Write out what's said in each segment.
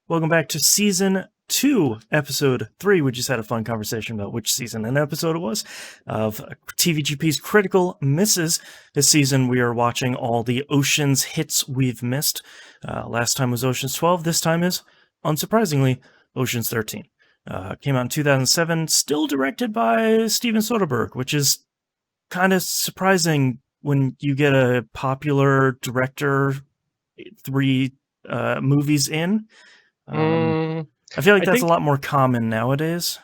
Welcome back to Season 2, Episode 3. We just had a fun conversation about which season and episode it was of TVGP's Critical Misses. This season we are watching all the Ocean's hits we've missed. Last time was Ocean's 12. This time is, unsurprisingly, Ocean's 13. Came out in 2007, still directed by Steven Soderbergh, which is kind of surprising when you get a popular director 3 movies in. I feel like that's a lot more common nowadays.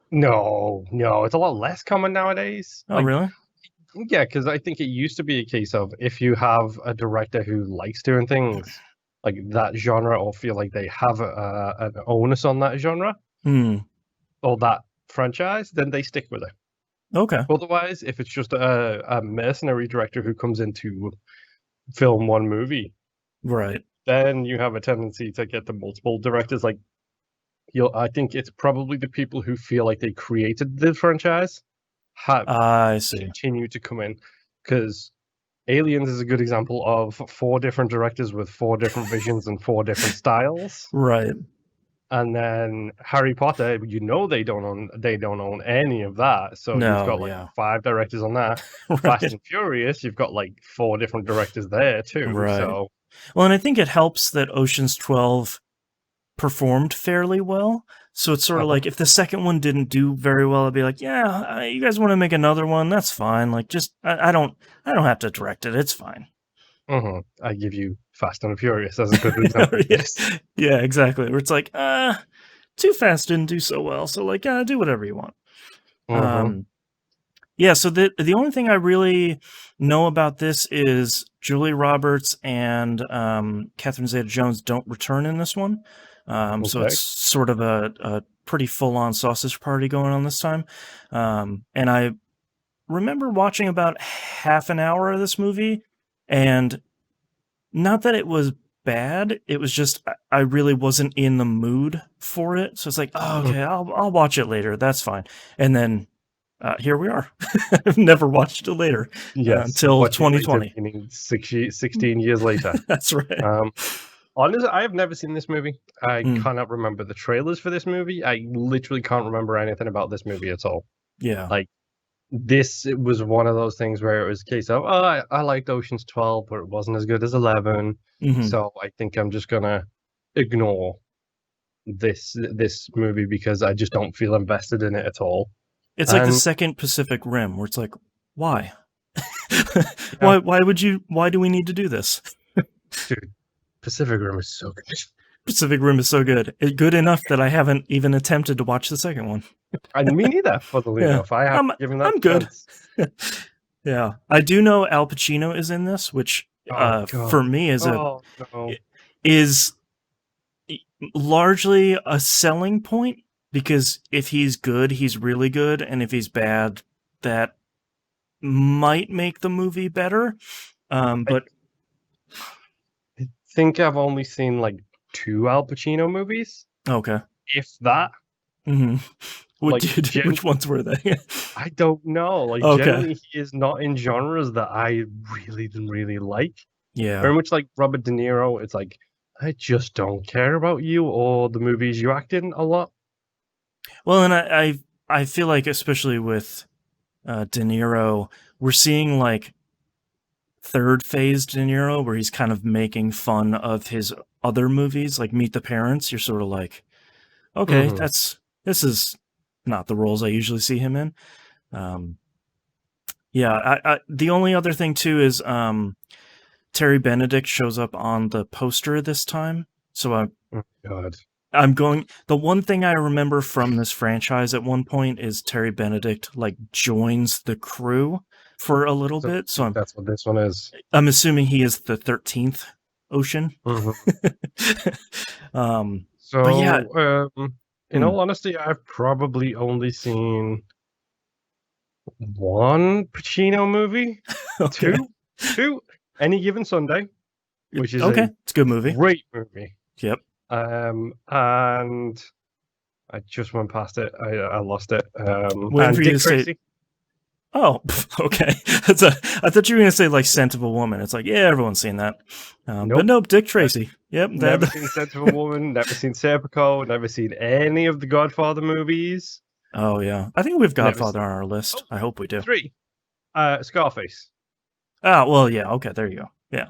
No, it's a lot less common nowadays. Oh, really? Yeah, because I think it used to be a case of if you have a director who likes doing things like that genre or feel like they have an onus on that genre or that franchise, then they stick with it. Okay. Otherwise, if it's just a mercenary director who comes in to film one movie, right, then you have a tendency to get the multiple directors. Like, I think it's probably the people who feel like they created the franchise have continue to come in, because Aliens is a good example of 4 different directors with 4 different visions and 4 different styles. Right. And then Harry Potter, they don't own any of that. So you've got 5 directors on that. Right. Fast and Furious, you've got 4 different directors there too. Right. So, well, and I think it helps that Ocean's 12 performed fairly well. So it's sort of like if the second one didn't do very well, I'd be like, yeah, you guys want to make another one? That's fine. Like, just I don't have to direct it. It's fine. I give you Fast and Furious as a good example. Yes. Yeah, exactly. Where it's like, Too Fast didn't do so well, so do whatever you want. Yeah, so the only thing I really know about this is Julia Roberts and Catherine Zeta-Jones don't return in this one. So it's sort of a pretty full-on sausage party going on this time. And I remember watching about half an hour of this movie, and not that it was bad, it was just I really wasn't in the mood for it. So it's like, oh, okay, I'll watch it later. That's fine. And then here we are. I've never watched it later until 2020. 16 years later. That's right. Honestly, I have never seen this movie. I cannot remember the trailers for this movie. I literally can't remember anything about this movie at all. Yeah. This was one of those things where it was a case of, I liked Ocean's 12, but it wasn't as good as 11. So I think I'm just going to ignore this movie because I just don't feel invested in it at all. It's like the second Pacific Rim, where it's like, why? Why do we need to do this? Dude, Pacific Rim is so good. Pacific Rim is so good. It's good enough that I haven't even attempted to watch the second one. And me neither, funnily enough. I haven't given that I'm good. Yeah. I do know Al Pacino is in this, which for me is largely a selling point, because if he's good, he's really good, and if he's bad, that might make the movie better. But I think I've only seen 2 Al Pacino movies. Okay. If that. Which ones were they? I don't know. Generally, he is not in genres that I really like. Yeah. Very much like Robert De Niro. It's like, I just don't care about you or the movies you act in a lot. Well, and I feel like, especially with De Niro, we're seeing third phase De Niro, where he's kind of making fun of his other movies, like Meet the Parents. You're sort of like, okay, this is not the roles I usually see him in. The only other thing too is Terry Benedict shows up on the poster this time. So I'm going. The one thing I remember from this franchise at one point is Terry Benedict joins the crew for a little bit. So that's what this one is. I'm assuming he is the 13th Ocean. In all honesty, I've probably only seen 1 Pacino movie. Okay. Two. Any Given Sunday, which is it's a good movie. Great movie. Yep. And I just went past it. I lost it. And Dick Tracy. Oh, okay. I thought you were going to say Scent of a Woman. It's like, yeah, everyone's seen that. Nope. But nope, Dick Tracy. Yep. Never seen Scent of a Woman, never seen Serpico, never seen any of the Godfather movies. Oh, yeah. I think we have Godfather on our list. I hope we do. 3. Scarface. Ah, well, yeah. Okay, there you go. Yeah.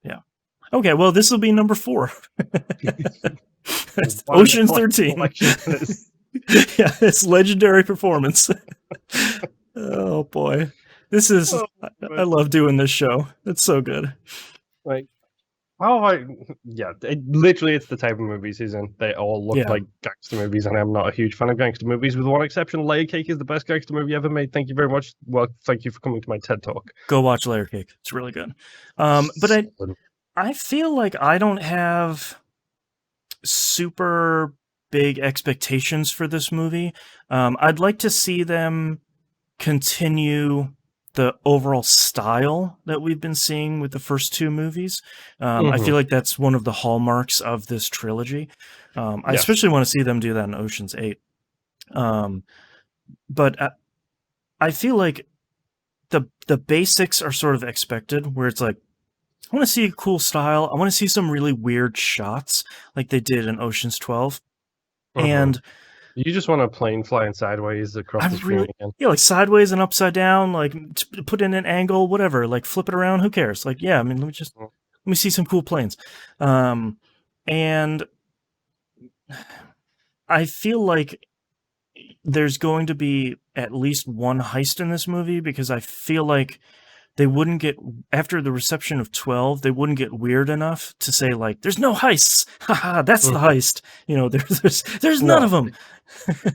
Yeah. Okay, well, this will be number 4. Ocean's 13. Yeah, it's legendary performance. Oh, boy. This is... I love doing this show. It's so good. Like, literally, it's the type of movies he's in. They all look like gangster movies, and I'm not a huge fan of gangster movies, with one exception. Layer Cake is the best gangster movie ever made. Thank you very much. Well, thank you for coming to my TED Talk. Go watch Layer Cake. It's really good. But I feel like I don't have super big expectations for this movie. I'd like to see them continue the overall style that we've been seeing with the first 2 movies. I feel like that's one of the hallmarks of this trilogy. I especially want to see them do that in Ocean's 8. But I feel like the basics are sort of expected, where it's like, I want to see a cool style. I want to see some really weird shots like they did in Ocean's 12. And you just want a plane flying sideways across the screen again. Yeah, like sideways and upside down, like put in an angle, whatever, like flip it around, who cares? Like, yeah, I mean, let me see some cool planes. And I feel like there's going to be at least one heist in this movie, because I feel like they wouldn't get, after the reception of 12, they wouldn't get weird enough to say, like, there's no heists. Haha, that's the heist. You know, there's none of them.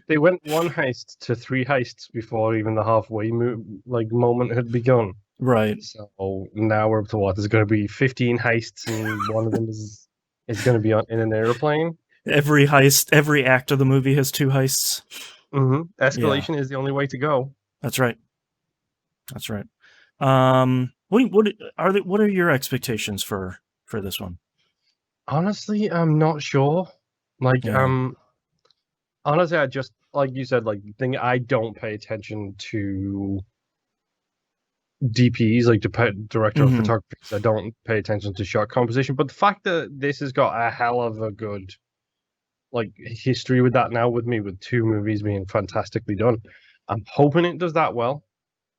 They went 1 heist to 3 heists before even the halfway moment had begun. Right. So now we're up to what? There's going to be 15 heists, and one of them is going to be in an airplane. Every heist, every act of the movie has 2 heists. Escalation is the only way to go. That's right. That's right. What are your expectations for this one? Honestly, I'm not sure. Honestly, I just, like you said, I don't pay attention to DPs, like director of photography. I don't pay attention to shot composition. But the fact that this has got a hell of a good history with that now, with 2 movies being fantastically done, I'm hoping it does that well.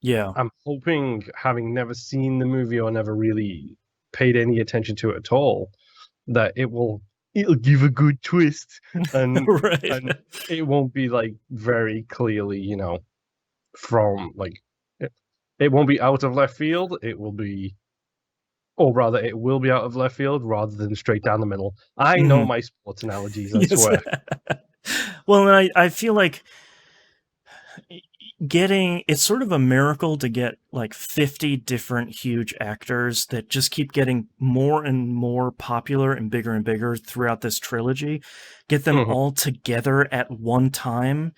Yeah. I'm hoping, having never seen the movie or never really paid any attention to it at all, that it'll give a good twist, and, and it won't be very clearly, from it won't be out of left field. It will be, or rather, it will be out of left field rather than straight down the middle. I know my sports analogies, I swear. Well, I feel like it's sort of a miracle to get 50 different huge actors that just keep getting more and more popular and bigger throughout this trilogy. Get them all together at one time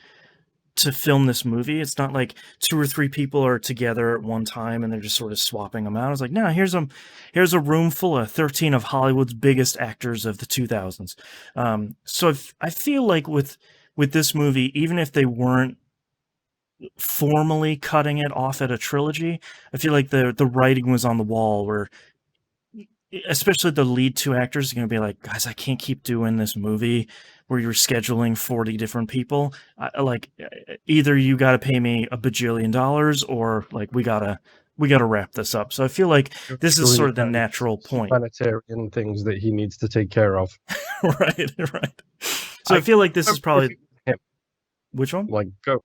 to film this movie. It's not like 2 or 3 people are together at one time and they're just sort of swapping them out. It's like, no, here's a room full of 13 of Hollywood's biggest actors of the 2000s. So I feel like with this movie, even if they weren't formally cutting it off at a trilogy, I feel like the writing was on the wall, where especially the lead 2 actors are going to be like, guys, I can't keep doing this movie where you're scheduling 40 different people. Either you got to pay me $1 bajillion, or we gotta wrap this up. So I feel like this is sort of the natural point. Humanitarian things that he needs to take care of. Right. So I feel like this is probably... Which one?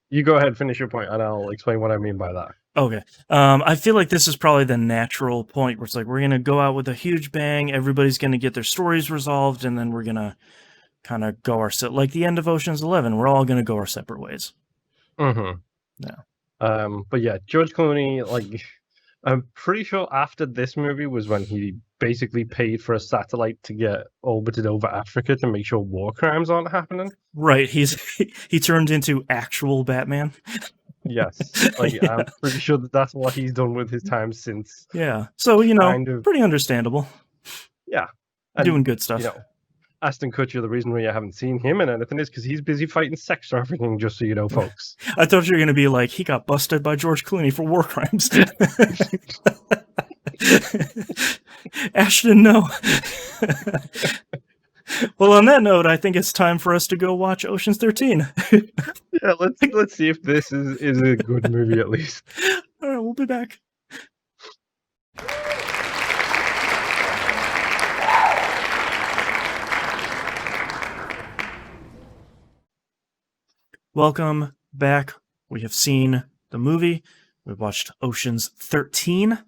You go ahead, finish your point, and I'll explain what I mean by that. Okay. I feel like this is probably the natural point where it's like, we're going to go out with a huge bang, everybody's going to get their stories resolved, and then we're going to kind of go like the end of Ocean's 11, we're all going to go our separate ways. Yeah. But yeah, George Clooney, I'm pretty sure after this movie was when he basically paid for a satellite to get orbited over Africa to make sure war crimes aren't happening. Right. He turned into actual Batman. Yes. I'm pretty sure that's what he's done with his time since. Yeah. So, pretty understandable. Yeah. Doing good stuff. Ashton Kutcher, the reason why you haven't seen him in anything is because he's busy fighting sex trafficking, just so you know, folks. I thought you were going to be like, he got busted by George Clooney for war crimes. Ashton, no. Well, on that note, I think it's time for us to go watch Ocean's 13. Yeah, let's see if this is a good movie at least. All right, we'll be back. Welcome back. We have seen the movie. We've watched Ocean's 13.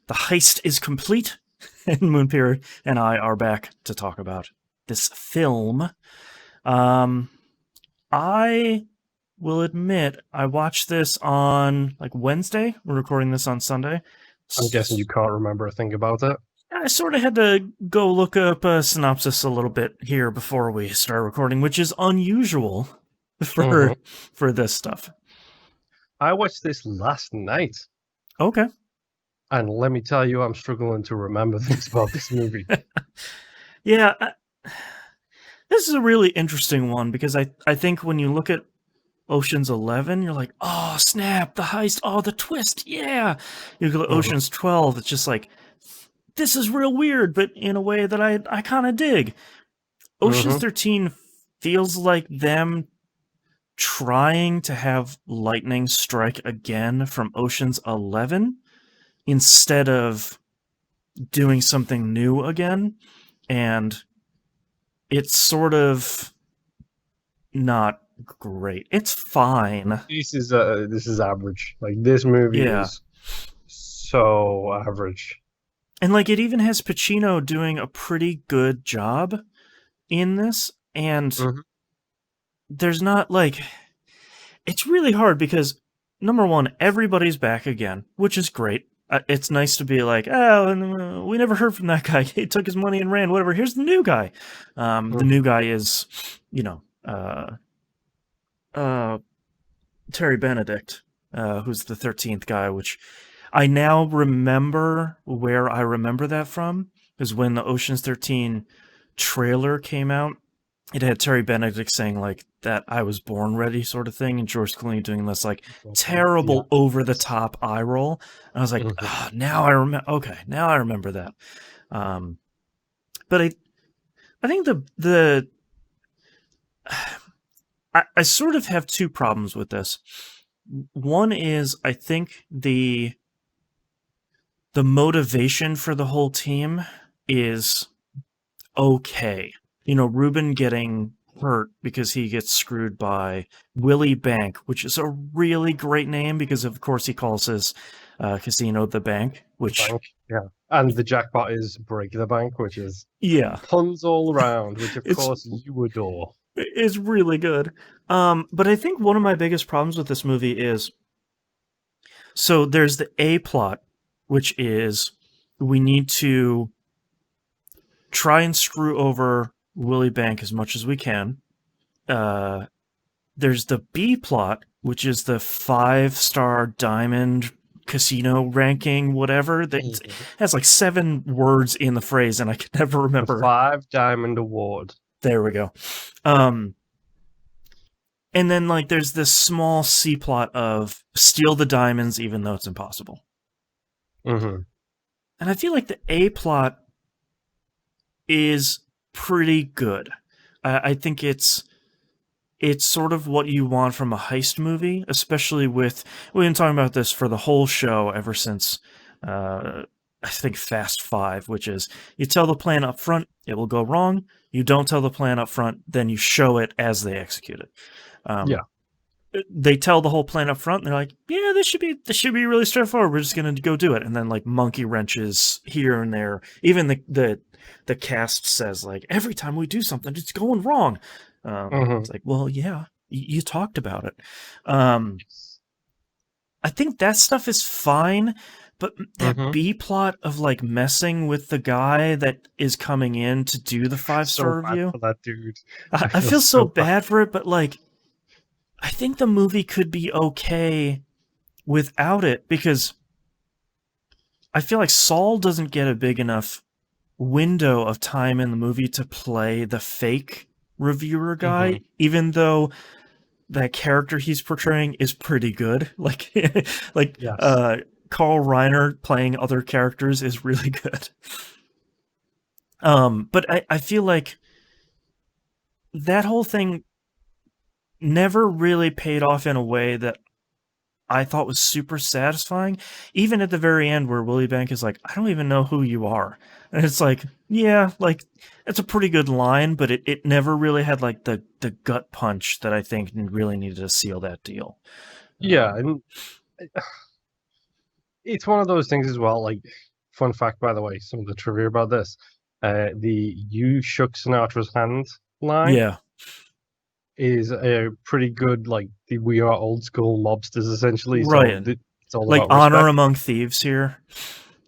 The heist is complete, and Moonpiercer and I are back to talk about this film. I will admit, I watched this on like Wednesday. We're recording this on Sunday. I'm guessing you can't remember a thing about it. I sort of had to go look up a synopsis a little bit here before we start recording, which is unusual for this stuff. I watched this last night. Okay. And let me tell you, I'm struggling to remember things about this movie. Yeah. This is a really interesting one because I think when you look at Ocean's 11, you're like, oh, snap, the heist, oh, the twist, yeah. You look at Ocean's 12, it's just like, this is real weird, but in a way that I kind of dig. Ocean's 13 feels like them trying to have lightning strike again from Ocean's 11 instead of doing something new again, and it's sort of not great. It's fine. This is average. Like, this movie is so average. And like, it even has Pacino doing a pretty good job in this, and there's not like, it's really hard because number one, everybody's back again, which is great. It's nice to be like, oh, we never heard from that guy. He took his money and ran, whatever. Here's the new guy. The new guy is, Terry Benedict, who's the 13th guy, which I now remember where I remember that from, is when the Ocean's 13 trailer came out. It had Terry Benedict saying, like, that I was born ready sort of thing, and George Clooney doing this, like, terrible over-the-top eye roll. And I was like, now I remember. Okay, now I remember that. But I think I sort of have two problems with this. One is, I think the motivation for the whole team is okay. Ruben getting hurt because he gets screwed by Willie Bank, which is a really great name because, of course, he calls his casino the Bank, which... The bank, yeah. And the jackpot is Break the Bank, which is... Yeah. Puns all around, which, of course, you adore. It's really good. But I think one of my biggest problems with this movie is... So there's the A plot, which is we need to try and screw over Willie Bank as much as we can. There's the B plot, which is the 5-star diamond casino ranking, whatever. That has like 7 words in the phrase, and I can never remember. The 5 Diamond Award. There we go. And then like there's this small C plot of steal the diamonds, even though it's impossible. And I feel like the A plot is pretty good. I think it's sort of what you want from a heist movie, especially with... We've been talking about this for the whole show ever since, I think, Fast 5, which is you tell the plan up front, it will go wrong. You don't tell the plan up front, then you show it as they execute it. They tell the whole plan up front, and they're like, yeah, this should be really straightforward. We're just going to go do it. And then, like, monkey wrenches here and there. Even the cast says, like, every time we do something, it's going wrong. It's like, well, yeah, you talked about it. I think that stuff is fine, but that B plot of like messing with the guy that is coming in to do the 5-star review, for that dude. I feel so bad for it, but like, I think the movie could be okay without it, because I feel like Saul doesn't get a big enough window of time in the movie to play the fake reviewer guy, even though that character he's portraying is pretty good. Carl Reiner playing other characters is really good. But I feel like that whole thing never really paid off in a way that I thought was super satisfying. Even at the very end where Willie Bank is like, I don't even know who you are. And it's like, yeah, like, it's a pretty good line, but it never really had like the gut punch that I think really needed to seal that deal. Yeah, and it's one of those things as well. Like, fun fact, by the way, some of the trivia about this: the "You shook Sinatra's hand" line, yeah, is a pretty good, like, the "We are old school mobsters" essentially. right. So it's all Like about honor respect. among thieves here.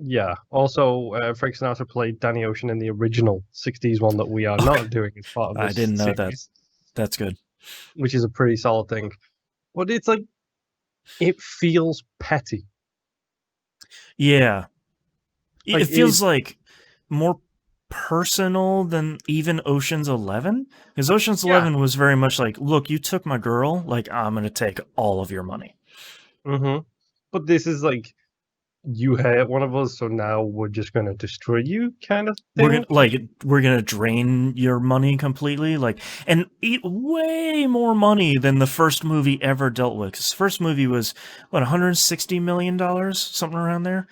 Yeah. Also, Frank Sinatra played Danny Ocean in the original '60s one that we are not doing as part of I this didn't know that. series, That's good. which is a pretty solid thing. But it's like, it feels petty. Yeah. Like, It feels like more personal than even Ocean's 11. Because Ocean's yeah. 11 was very much like, look, you took my girl, like, I'm going to take all of your money. Mm-hmm. But this is like, you hurt one of us, so now we're just going to destroy you, kind of thing. We're gonna drain your money completely, like, and eat way more money than the first movie ever dealt with. Because the first movie was what, $160 million, something around there.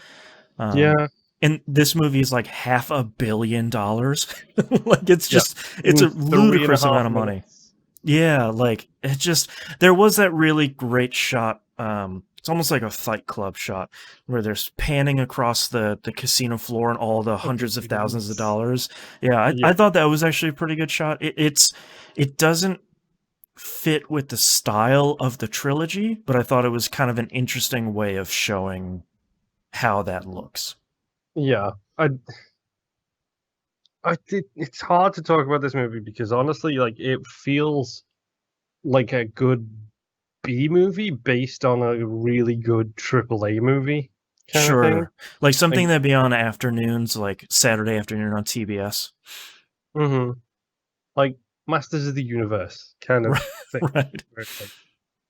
Yeah. And this movie is like $500 million. Like, it's Yeah. just, it's a Three and a ludicrous half amount of money. minutes. Yeah, like, it just, there was that really great shot. It's almost like a Fight Club shot where there's panning across the casino floor and all the hundreds of thousands of dollars. Yeah, I thought that was actually a pretty good shot. It doesn't fit with the style of the trilogy, but I thought it was kind of an interesting way of showing how that looks. Yeah. It's hard to talk about this movie because honestly, like, it feels like a good B movie based on a really good AAA movie kind of thing. Sure. Like something Like, that'd be on afternoons, like Saturday afternoon on TBS. mm-hmm. Like Masters of the Universe kind of thing. Right. Where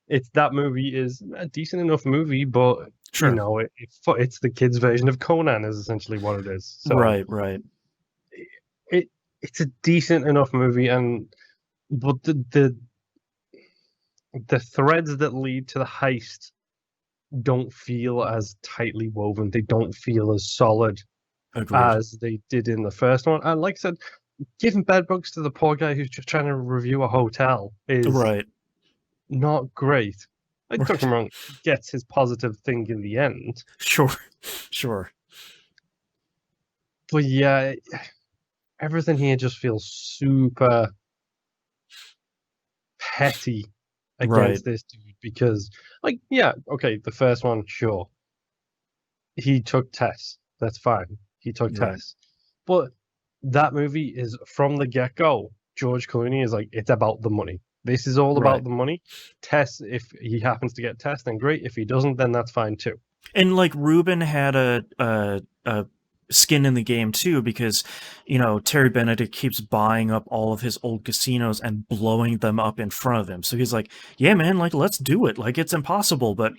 it's that movie is a decent enough movie, but you Sure. know, it's the kids' version of Conan is essentially what it is. So Right. it's a decent enough movie, and but the threads that lead to the heist don't feel as tightly woven. They don't feel as solid Agreed. as they did in the first one. And like I said, giving bedbugs to the poor guy who's just trying to review a hotel is Right. not great. Like, don't Right. get me wrong, he gets his positive thing in the end. Sure. But yeah, everything here just feels super petty Right. against this dude because, like, yeah, okay, the first one, sure. He took tests. That's fine. He took Right. tests. But that movie is from the get go. George Clooney is like, it's about the money. This is all about Right. the money. Tess, if he happens to get Tess, then great. If he doesn't, then that's fine too. And like Ruben had a skin in the game too, because Terry Benedict keeps buying up all of his old casinos and blowing them up in front of him. So he's like, "Yeah, man, like let's do it. Like it's impossible, but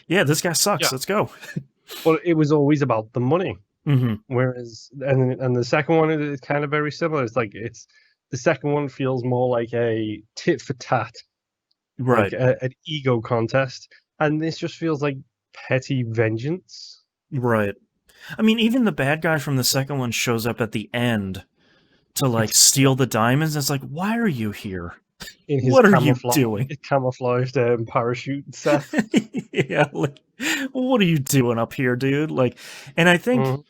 yeah, this guy sucks. Yeah. Let's go." But it was always about the money. Mm-hmm. Whereas, and the second one is kind of very similar. It's like the second one feels more like a tit for tat, like Right. an ego contest, and this just feels like petty vengeance. Right. I mean, even the bad guy from the second one shows up at the end to like steal the diamonds. It's like, why are you here? In his What are you doing? camouflaged parachute set. Yeah, like, what are you doing up here, dude? Like, and I think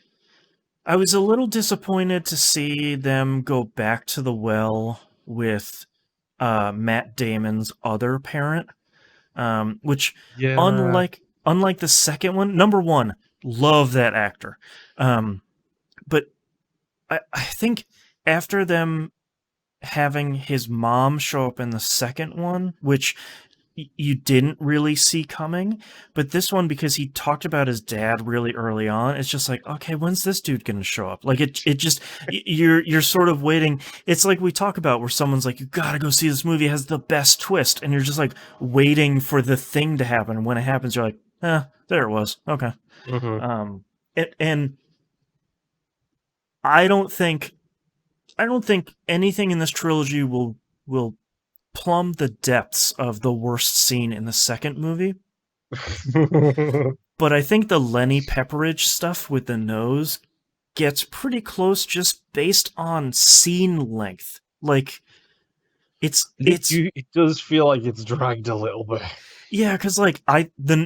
I was a little disappointed to see them go back to the well with Matt Damon's other parent, which Yeah, unlike the second one, number one, love that actor, but I think after them having his mom show up in the second one, which you didn't really see coming, but this one, because he talked about his dad really early on, it's just like, okay, when's this dude gonna show up? Like it just you're sort of waiting. It's like we talk about where someone's like, you gotta go see this movie, it has the best twist, and you're just like waiting for the thing to happen, and when it happens you're like, there it was, okay. And I don't think anything in this trilogy will plumb the depths of the worst scene in the second movie. But I think the Lenny Pepperidge stuff with the nose gets pretty close just based on scene length. Like, it does feel like it's dragged a little bit. Yeah, because like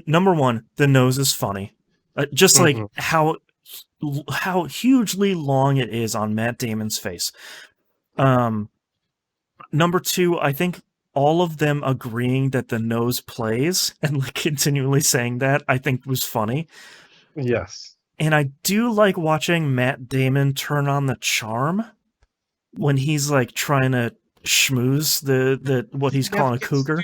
number one, the nose is funny, just like how hugely long it is on Matt Damon's face. Number two, I think all of them agreeing that the nose plays and like continually saying that, I think was funny. Yes. And I do like watching Matt Damon turn on the charm when he's like trying to schmooze the what he's calling a cougar.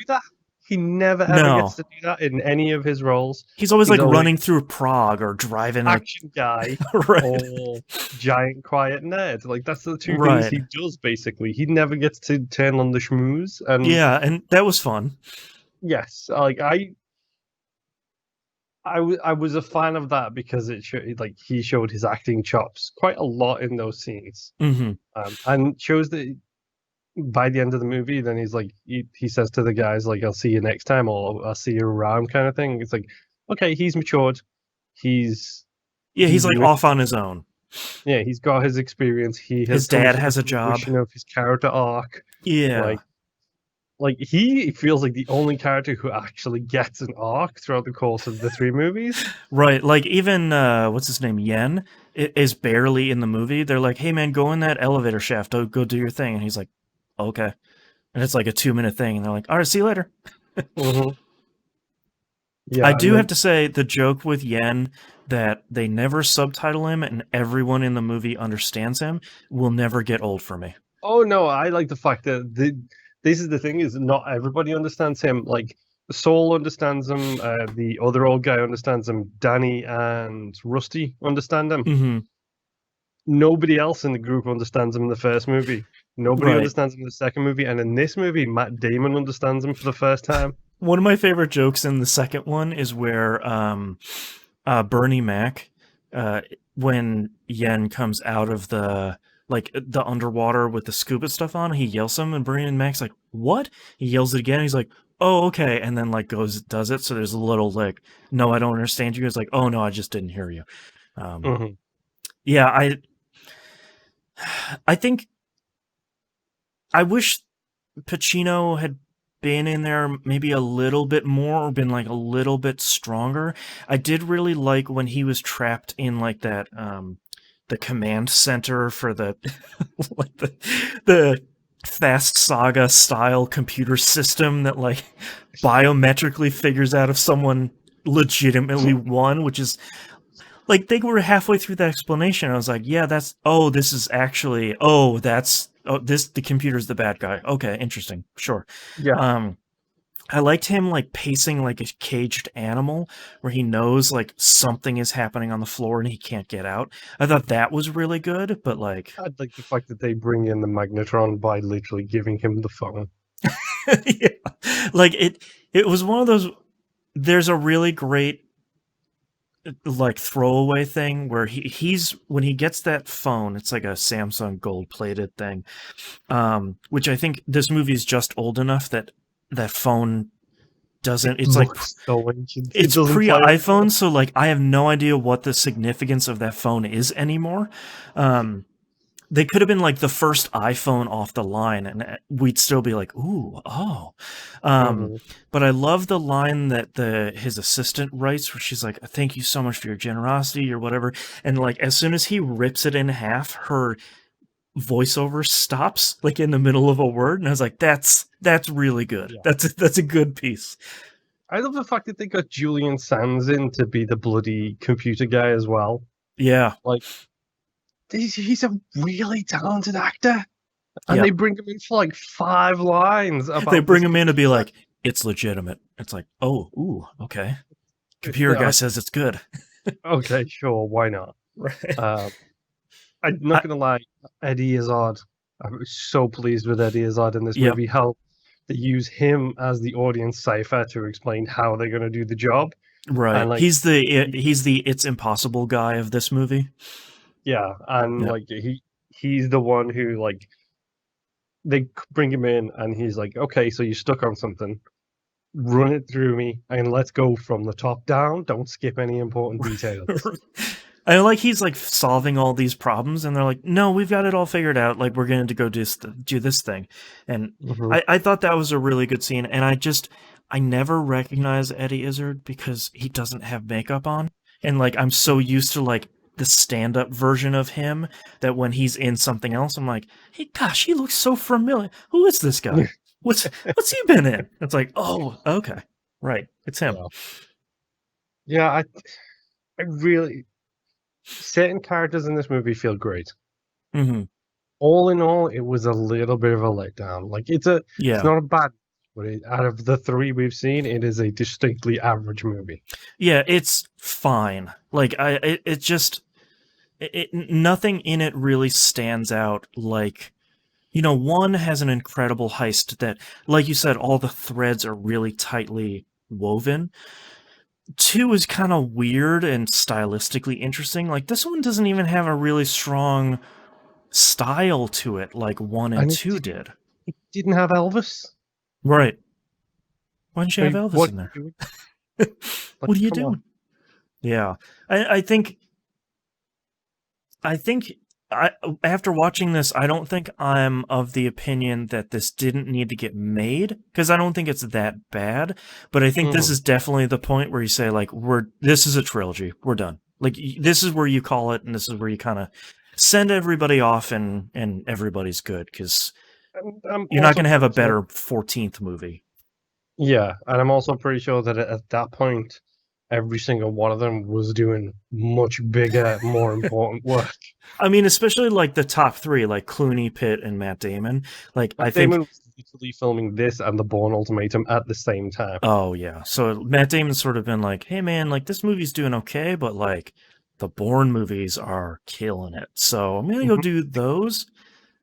He never ever gets to do that in any of his roles. He's always like running through Prague or driving action guy right. or giant quiet nerd. Like that's the two things he does basically. He never gets to turn on the schmooze. And and that was fun. Yes, like I was a fan of that because it he showed his acting chops quite a lot in those scenes, and shows that by the end of the movie, then he's like he says to the guys like, "I'll see you next time," or "I'll see you around," kind of thing. It's like, okay, he's matured, he's like off on his own. Yeah, he's got his experience. His dad has a job. Of his character arc. Yeah. Like he feels like the only character who actually gets an arc throughout the course of the 3 movies. Right, like even what's his name, Yen, is barely in the movie. They're like, "Hey man, go in that elevator shaft. Go do your thing," and he's like, "Okay," and it's like a 2-minute thing, and they're like, "All right, see you later." Yeah, I do have to say the joke with Yen that they never subtitle him and everyone in the movie understands him will never get old for me. Oh no, I like the fact that this is the thing, is not everybody understands him. Like, Saul understands him, the other old guy understands him, Danny and Rusty understand him. Nobody else in the group understands him in the first movie. Nobody understands him in the second movie, and in this movie, Matt Damon understands him for the first time. One of my favorite jokes in the second one is where Bernie Mac, when Yen comes out of the underwater with the scuba stuff on, he yells him, and Bernie Mac's like, "What?" He yells it again. He's like, "Oh, okay," and then like does it. So there's a little like, "No, I don't understand you." It's like, "Oh no, I just didn't hear you." Yeah, I think I wish Pacino had been in there maybe a little bit more, or been like a little bit stronger. I did really like when he was trapped in like that the command center for the like the Fast Saga style computer system that like biometrically figures out if someone legitimately won, which is like they were halfway through that explanation. I was like, yeah, the computer's the bad guy. Okay, interesting. Sure. Yeah. I liked him like pacing like a caged animal where he knows like something is happening on the floor and he can't get out. I thought that was really good, but like I'd like the fact that they bring in the magnetron by literally giving him the phone. Yeah. Like it was one of those, there's a really great like throwaway thing where he's when he gets that phone, it's like a Samsung gold-plated thing, which I think this movie is just old enough that phone doesn't, it's like it's pre-iPhone, so like I have no idea what the significance of that phone is anymore. They could have been like the first iPhone off the line and we'd still be like, ooh, oh. But I love the line that his assistant writes where she's like, "Thank you so much for your generosity," or whatever. And like as soon as he rips it in half, her voiceover stops like in the middle of a word, and I was like, that's really good. Yeah. That's a good piece. I love the fact that they got Julian Sands in to be the bloody computer guy as well. Yeah, like he's a really talented actor, and they bring him in for like 5 lines. They bring him in to be like, "It's legitimate." It's like, oh, ooh, okay. Computer guy says it's good. Okay, sure, why not? Right. I'm not gonna lie, Eddie Izzard. I was so pleased with Eddie Izzard in this movie. How they use him as the audience cipher to explain how they're going to do the job. Right. And like he's the it's impossible guy of this movie. Yeah, and Yep. like he's the one who like they bring him in, and he's like, okay, so you're stuck on something. Run it through me, and let's go from the top down. Don't skip any important details. I like he's like solving all these problems, and they're like, "No, we've got it all figured out. Like we're going to go do this thing." And Mm-hmm. I thought that was a really good scene. And I never recognize Eddie Izzard because he doesn't have makeup on, and like I'm so used to like the stand-up version of him that when he's in something else, I'm like, "Hey, gosh, he looks so familiar. Who is this guy? What's he been in?" It's like, "Oh, okay, right, it's him." Yeah, yeah. I really certain characters in this movie feel great. Mm-hmm. All in all, it was a little bit of a letdown. Like it's Yeah. not a bad, but out of the three we've seen, it is a distinctly average movie. Yeah, it's fine. Like it just nothing in it really stands out. Like, one has an incredible heist that, like you said, all the threads are really tightly woven. Two is kind of weird and stylistically interesting. Like this one doesn't even have a really strong style to it, like one and And two did. it didn't have Elvis. Right? Why didn't you have Like, Elvis what in are you there? doing? Like, What are you come on. doing? Yeah, I think I think after watching this, I don't think I'm of the opinion that this didn't need to get made because I don't think it's that bad. But I think this Mm-hmm. is definitely the point where you say like, this is a trilogy. We're done. Like this is where you call it, and this is where you kind of send everybody off, and everybody's good because And I'm you're not going also to have a pretty sure. better 14th movie. Yeah, and I'm also pretty sure that at that point, every single one of them was doing much bigger, more important work. I mean, especially like the top three, like Clooney, Pitt, and Matt Damon. Like I Matt think Damon was literally filming this and The Bourne Ultimatum at the same time. Oh yeah. So Matt Damon's sort of been like, "Hey man, like this movie's doing okay, but like the Bourne movies are killing it. So I'm gonna go Mhm. do those."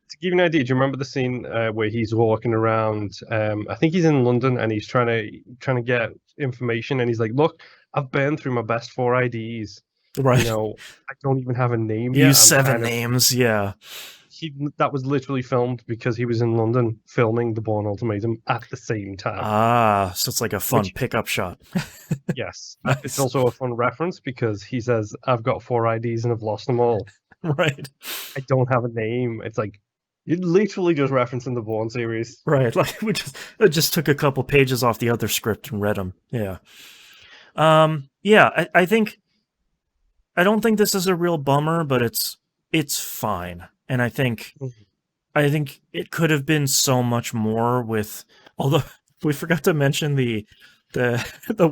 To give you an idea, do you remember the scene where he's walking around? I think he's in London and he's trying to get information, and he's like, "Look, I've burned through my best four IDs. You Right. know, I don't even have a name yet. Use I'm seven kind of." names. Yeah. That was literally filmed because he was in London filming The Bourne Ultimatum at the same time. Ah, so it's like a fun Which, pickup shot. yes, it's Nice. also a fun reference because he says, "I've got four IDs and I've lost them all. Right. I don't have a name." It's like you're literally just referencing the Bourne series. Right. Like I just took a couple pages off the other script and read them. Yeah. Yeah, I think I don't think this is a real bummer, but it's fine. And I think it could have been so much more with, although we forgot to mention the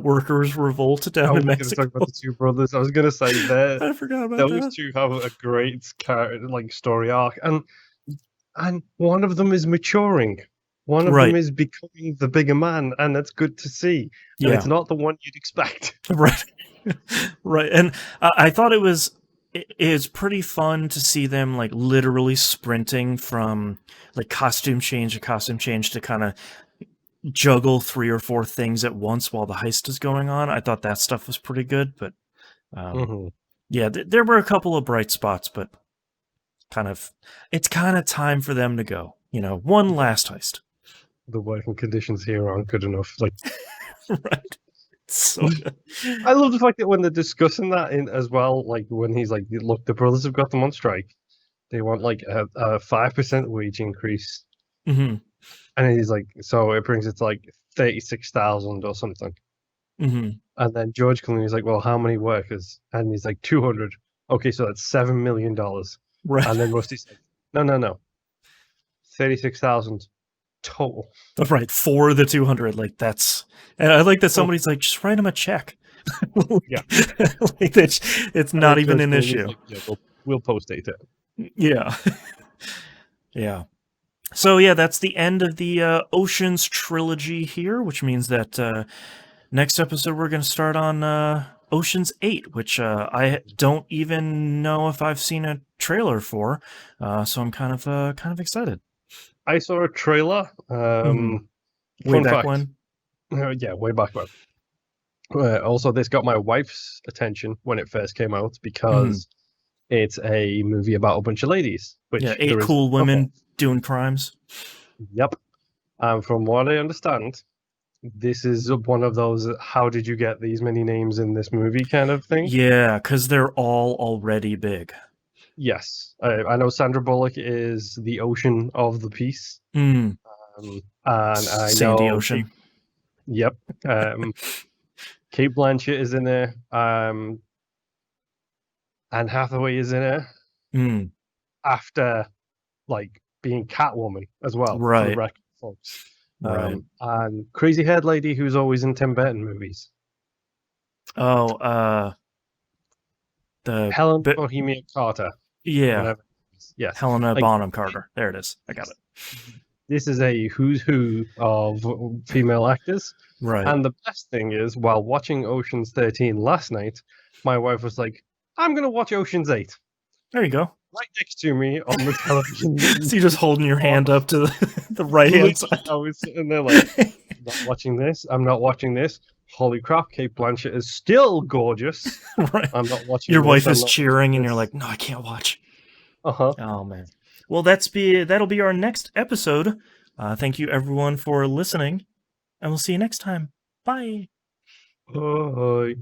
workers' revolt I down was in going to talk about Mexico. the two brothers. I was going to say that I forgot about those that. two have a great like story arc, and one of them is maturing. One of them Right. is becoming the bigger man, and that's good to see. And it's Yeah. not the one you'd expect. Right. Right. And I thought it's pretty fun to see them like literally sprinting from like costume change to costume change to kind of juggle three or four things at once while the heist is going on. I thought that stuff was pretty good, but um, Mm-hmm. yeah, there were a couple of bright spots, but it's kind of time for them to go. One Yeah, last heist. the working conditions here aren't good enough. Like, Right. So good. I love the fact that when they're discussing that in as well, like when he's like, "Look, the brothers have got them on strike. They want like a 5% wage increase," Hmm. and he's like, "So it brings it to like 36,000 or something." Hmm. And then George Clooney's like, "Well, how many workers?" And he's like, 200. Okay, so that's $7 million. Right. And then Rusty's like, "No, no, no, 36,000 total." Right. For the 200. Like and I like that Oh, somebody's like, just write him a check. yeah. Like it's And not then even George an Clooney's issue. like, "Yeah, we'll post date it." Yeah. Yeah. So yeah, that's the end of the Oceans trilogy here, which means that next episode we're going to start on Oceans 8, which I don't even know if I've seen a trailer for, so I'm kind of excited. I saw a trailer. Mm-hmm. Way Fun back fact. when. Yeah, way back when. Also, this got my wife's attention when it first came out because it's a movie about a bunch of ladies. Which 8 cool women doing crimes. Yep. From what I understand, this is one of those how did you get these many names in this movie kind of thing. Yeah, because they're all already big. Yes. I know Sandra Bullock is the ocean of the piece. And I Sandy know Ocean. Yep. Kate Blanchett is in there. Anne Hathaway is in it. After, like, being Catwoman as well. Right. For the record, folks. Right. And crazy haired lady who's always in Tim Burton movies. Oh, the Helen Bohemian Carter. Yeah. Whatever. Yes. Helena Bonham Carter. There it is. I got it. This is a who's who of female actors. Right. And the best thing is, while watching Ocean's 13 last night, my wife was like, I'm going to watch Ocean's 8. There you go. Right next to me on the television. So you're just holding your hand up to the right hand side. I was sitting there like, I'm not watching this. I'm not watching this. Holy crap, Kate Blanchett is still gorgeous. Right. I'm not watching Your this. wife is cheering and you're like, no, I can't watch. Oh, man. Well, that'll be our next episode. Thank you, everyone, for listening. And we'll see you next time. Bye. Bye.